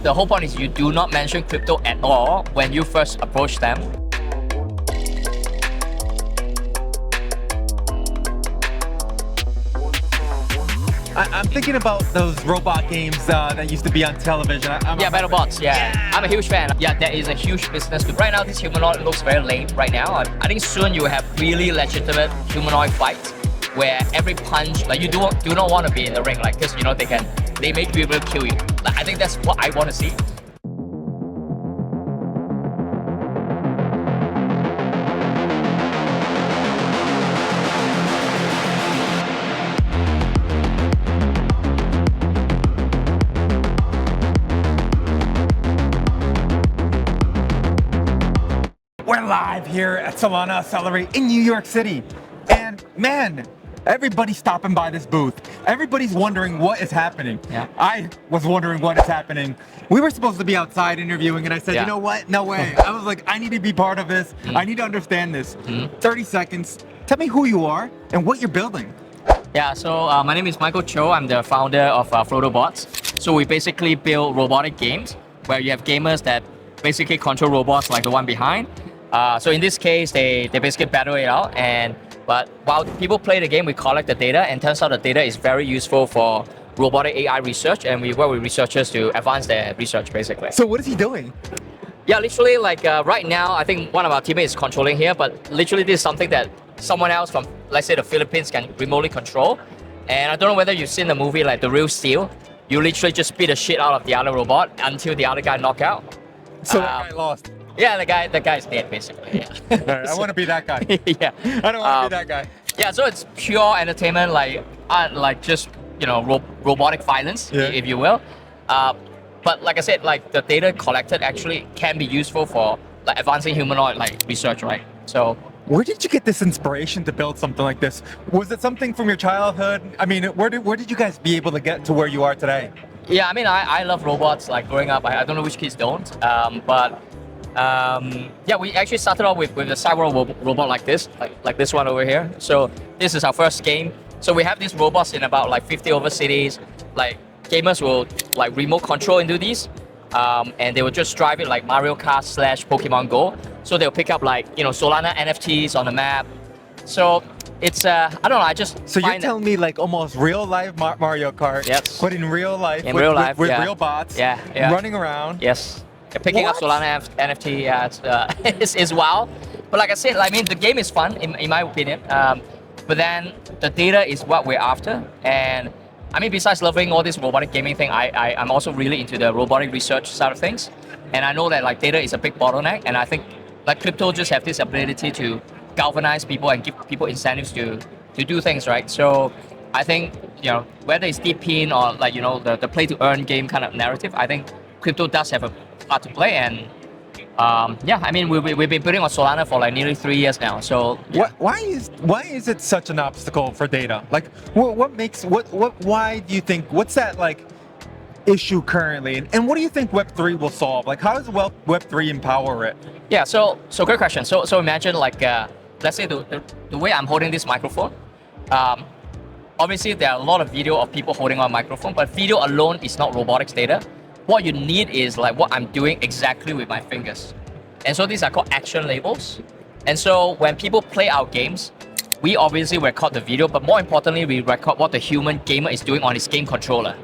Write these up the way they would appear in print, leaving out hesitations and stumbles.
the whole point is you do not mention crypto at all when you first approach them. I'm thinking about those robot games that used to be on television. Yeah, BitRobot. Yeah, I'm a huge fan. Yeah, there is a huge business. Right now, this humanoid looks very lame. Right now, I think soon you will have really legitimate humanoid fights where every punch, like you do not want to be in the ring, like because you know they may be able to kill you. Like I think that's what I want to see. We're live here at Solana Accelerate in New York City. And man, everybody's stopping by this booth. Everybody's wondering what is happening. Yeah. I was wondering what is happening. We were supposed to be outside interviewing and I said, Yeah. you know what? No way. I was like, I need to be part of this. I need to understand this. 30 seconds. Tell me who you are and what you're building. Yeah, so my name is Michael Cho. I'm the founder of FrodoBots. So we basically build robotic games where you have gamers that basically control robots like the one behind. So in this case, they basically battle it out. But while people play the game, we collect the data, and turns out the data is very useful for robotic AI research, and we work with researchers to advance their research, basically. So what is he doing? Yeah, literally, like right now, I think one of our teammates is controlling here, but literally this is something that someone else from, let's say, the Philippines can remotely control. And I don't know whether you've seen the movie like The Real Steel. You literally just beat the shit out of the other robot until the other guy knock out. So that guy lost. Yeah, the guy's dead, basically. Yeah. Right, I want to be that guy. Yeah. I don't want to be that guy. Yeah, so it's pure entertainment, like just robotic violence, if you will. But like I said, like the data collected actually can be useful for like advancing humanoid like research, right? So. Where did you get this inspiration to build something like this? Was it something from your childhood? I mean, where did you guys be able to get to where you are today? Yeah, I mean, I love robots. Like growing up, I don't know which kids don't, yeah, we actually started off with a cyber robot like this one over here. So this is our first game. So we have these robots in about like 50 over cities. Like gamers will like remote control into these, and they will just drive it like Mario Kart / Pokemon Go. So they'll pick up like Solana NFTs on the map. So it's I don't know. I just so you're telling me like almost real life Mario Kart, yes, but in real life, with real bots, running around. Yes. Picking up Solana NFT, is wow. But like I said, I mean, the game is fun in my opinion. But then the data is what we're after. And I mean, besides loving all this robotic gaming thing, I'm also really into the robotic research side of things. And I know that like data is a big bottleneck. And I think like crypto just have this ability to galvanize people and give people incentives to do things, right? So I think, whether it's DeepMind or like, the play to earn game kind of narrative, I think crypto does have a part to play. And yeah, I mean, we've been building on Solana for like nearly 3 years now. So yeah. Why is it such an obstacle for data? Like, why do you think, what's that like issue currently, and what do you think Web3 will solve? Like, how does Web3 empower it? Yeah, so great question. So imagine like let's say the way I'm holding this microphone. Obviously there are a lot of video of people holding on a microphone, but video alone is not robotics data. What you need is like what I'm doing exactly with my fingers. And so these are called action labels. And so when people play our games, we obviously record the video, but more importantly, we record what the human gamer is doing on his game controller.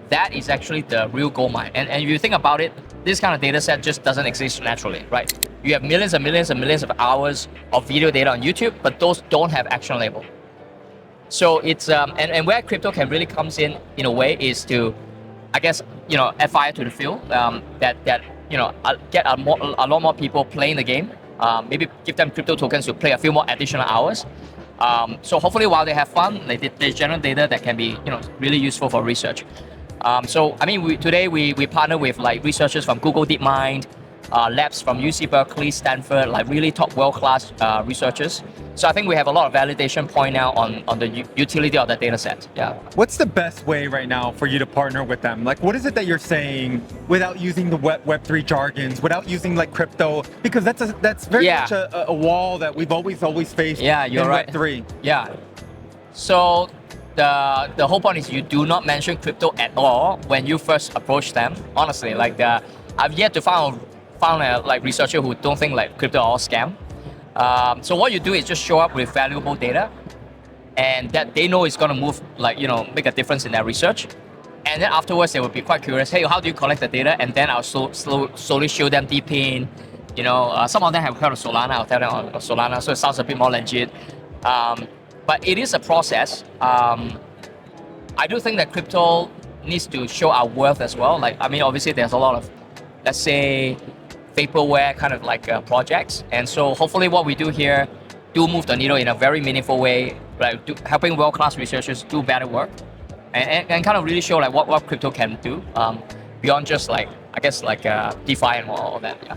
That is actually the real gold mine. And if you think about it, this kind of data set just doesn't exist naturally, right? You have millions and millions and millions of hours of video data on YouTube, but those don't have action label. So it's, and where crypto can really comes in a way is to, I guess, add fire to the fuel, that get a lot more people playing the game, maybe give them crypto tokens to play a few more additional hours. So hopefully while they have fun, they generate data that can be, really useful for research. So I mean, today we partner with like researchers from Google DeepMind, labs from UC Berkeley, Stanford, like really top world-class researchers. So I think we have a lot of validation point now on the utility of the data set. Yeah. What's the best way right now for you to partner with them? Like, what is it that you're saying without using the Web3 jargons, without using like crypto? Because that's very much a wall that we've always faced you're in right. Web3. Yeah. So the whole point is you do not mention crypto at all when you first approach them. Honestly, like I've yet to found a like researcher who don't think like crypto are all scam. So what you do is just show up with valuable data, and that they know is gonna move, like, you know, make a difference in their research. And then afterwards they will be quite curious. Hey, how do you collect the data? And then I'll slowly show them DeepMind. You know, some of them have heard of Solana. I'll tell them of Solana, so it sounds a bit more legit. But it is a process. I do think that crypto needs to show our worth as well. Like, I mean, obviously there's a lot of, let's say, vaporware kind of like projects. And so hopefully what we do here do move the needle in a very meaningful way, like helping world-class researchers do better work and kind of really show like what crypto can do beyond just like, I guess, like DeFi and all that. Yeah.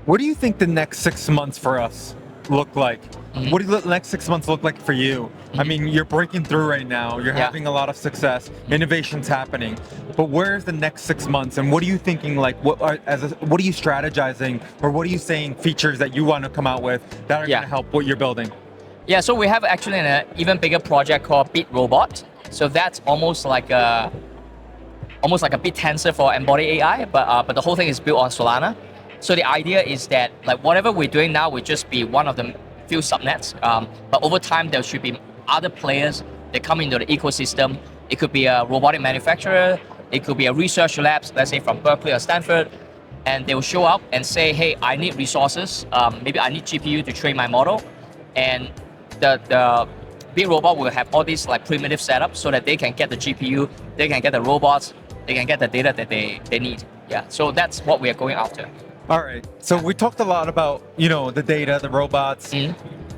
What do you think the next 6 months for us look like? Mm-hmm. What do the next 6 months look like for you? Mm-hmm. I mean, you're breaking through right now. You're having a lot of success. Innovation's happening. But where's the next 6 months? And what are you thinking? Like, what are you strategizing, or what are you saying features that you want to come out with that are going to help what you're building? Yeah. So we have actually an even bigger project called BitRobot. So that's almost like a bit tensor for embodied AI, but the whole thing is built on Solana. So the idea is that like whatever we're doing now will just be one of the few subnets, but over time there should be other players that come into the ecosystem. It could be a robotic manufacturer, it could be a research labs, let's say from Berkeley or Stanford, and they will show up and say, hey, I need resources, maybe I need GPU to train my model, and the BitRobot will have all these like primitive setups so that they can get the GPU, they can get the robots, they can get the data that they need. Yeah, so that's what we are going after. All right. So we talked a lot about, you know, the data, the robots,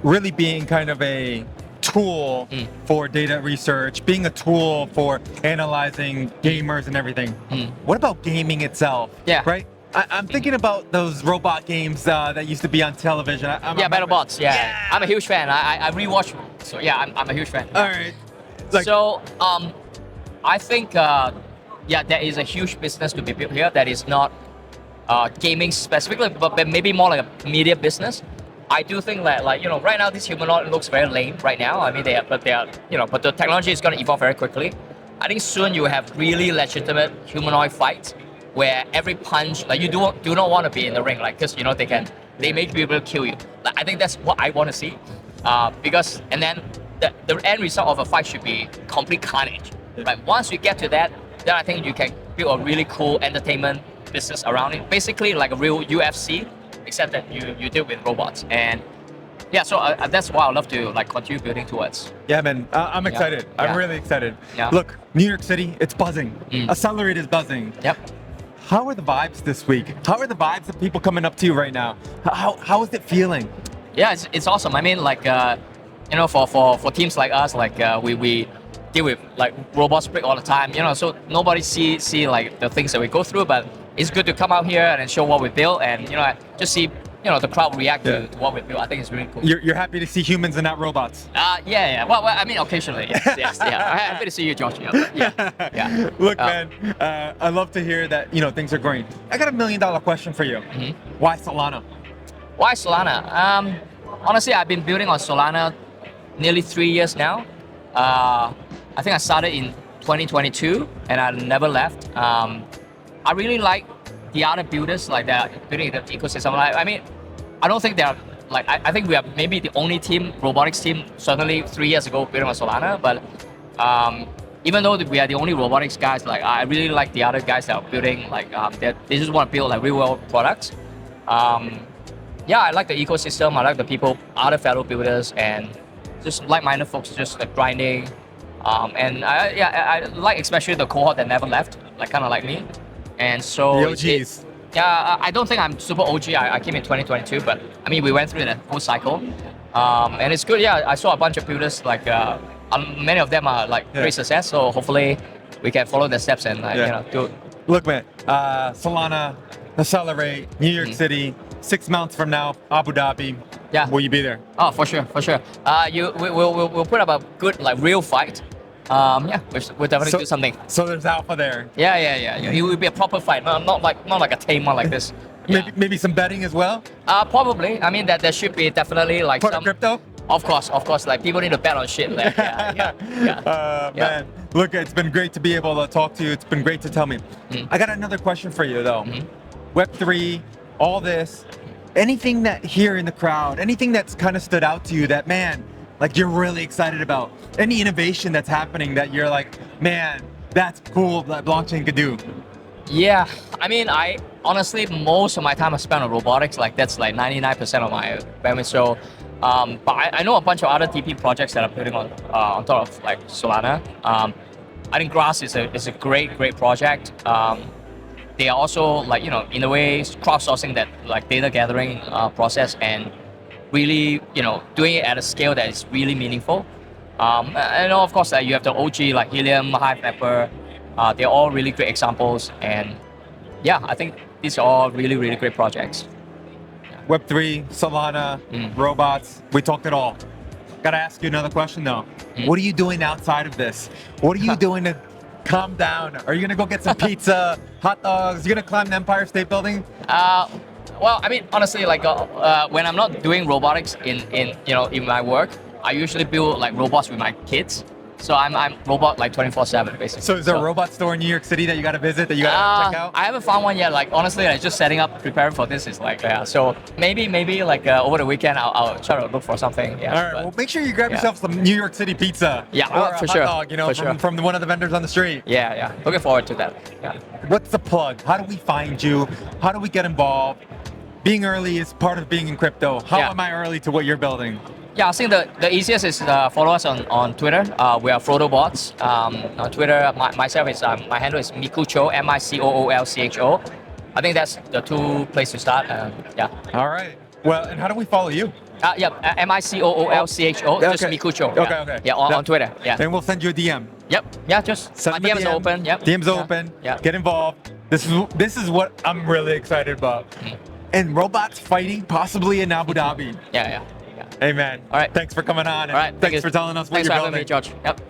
really being kind of a tool for data research, being a tool for analyzing gamers and everything. What about gaming itself? Yeah. Right? I'm thinking about those robot games that used to be on television. BitRobot. Yeah. I'm a huge fan. I rewatched. So yeah, I'm a huge fan. All right. So I think there is a huge business to be built here that is not gaming specifically, but maybe more like a media business. I do think that, like, you know, right now this humanoid looks very lame right now. I mean, but the technology is going to evolve very quickly. I think soon you will have really legitimate humanoid fights where every punch, like, you do not want to be in the ring, like, because, you know, they may be able to kill you. Like, I think that's what I want to see, because, and then the end result of a fight should be complete carnage. Right? Once you get to that, then I think you can build a really cool entertainment business around it, basically like a real UFC, except that you deal with robots. And yeah, so that's what I love to like continue building towards. Yeah, man, I'm excited. Yeah. I'm really excited. Yeah. Look, New York City, it's buzzing. Accelerate is buzzing. Yep. How are the vibes this week? How are the vibes of people coming up to you right now? How is it feeling? Yeah, it's awesome. I mean, like, you know, for teams like us, like we deal with like robots break all the time, you know, so nobody see like the things that we go through, but it's good to come out here and show what we built, and, you know, just see, you know, the crowd react to what we built. I think it's really cool. You're happy to see humans and not robots? Yeah. Well, I mean, occasionally, yes. I'm happy to see you, Josh. Yeah. Look, man, I love to hear that, you know, things are growing. I got $1 million question for you. Why Solana? Why Solana? Honestly, I've been building on Solana nearly 3 years now. I think I started in 2022 and I never left. I really like the other builders, like they're building the ecosystem. I mean, I don't think they're like, I think we are maybe the only robotics team, certainly 3 years ago, building on Solana. But even though we are the only robotics guys, like, I really like the other guys that are building, like, they just want to build like real world products. Yeah, I like the ecosystem. I like the people, other fellow builders, and just like-minded folks just like grinding. And I like especially the cohort that never left, like kind of like me. And so the OGs. I don't think I'm super OG. I came in 2022, but I mean, we went through that whole cycle. And it's good. Yeah, I saw a bunch of builders, like many of them are like great success. So hopefully we can follow the steps and you know, do it. Look, man, Solana, Accelerate, New York City, 6 months from now, Abu Dhabi. Yeah. Will you be there? Oh, for sure. We'll put up a good like real fight. We'll definitely do something. So there's alpha there. Yeah. It will be a proper fight, not like a tame one like this. Maybe some betting as well. Probably. I mean, that there should be definitely like Part some of crypto. Of course. Like people need to bet on shit. Like, yeah. Man, look, it's been great to be able to talk to you. It's been great to tell me. I got another question for you though. Web3, all this, anything that here in the crowd, anything that's kind of stood out to you that, man, like you're really excited about? Any innovation that's happening that you're like, man, that's cool that blockchain could do? Yeah, I mean, I honestly, most of my time I spent on robotics. Like that's like 99% of my bandwidth. So, but I know a bunch of other TP projects that are building on top of like Solana. I think Grass is a great project. They are also like, you know, in a way crowdsourcing that like data gathering process and really, you know, doing it at a scale that is really meaningful. And of course, you have the OG like Helium, HiveMapper. They're all really great examples, and yeah, I think these are all really great projects. Web3, Solana, robots, we talked it all. Gotta ask you another question though. What are you doing outside of this? What are you doing to calm down? Are you gonna go get some pizza, hot dogs? You gonna climb the Empire State Building? Well, I mean, honestly, like when I'm not doing robotics in my work, I usually build like robots with my kids. So I'm robot like 24/7 basically. So is there a robot store in New York City that you gotta visit, that you gotta check out? I haven't found one yet. Like honestly, like just setting up, preparing for this is like So maybe like over the weekend I'll try to look for something. Yeah. All right. Well, make sure you grab yourself some New York City pizza. Yeah, or a for hot sure. dog, you know, from one of the vendors on the street. Yeah. Looking forward to that. Yeah. What's the plug? How do we find you? How do we get involved? Being early is part of being in crypto. How am I early to what you're building? Yeah, I think the easiest is follow us on Twitter. We are FrodoBots. On Twitter, myself is my handle is Mikucho, MICOOLCHO. I think that's the two places to start. Yeah. All right. Well, and how do we follow you? MICOOLCHO. Just Mikucho. Okay. Yeah, on Twitter. Yeah. And we'll send you a DM. Yep. Yeah, just Send my them a DMs DM. are open. Yep. DMs are open. Yeah. Get involved. This is what I'm really excited about. And robots fighting possibly in Abu Dhabi. Yeah. Hey man. All right. Thanks for coming on. And All right. Thanks for telling us what Thanks you're for having building. me, George. Yep.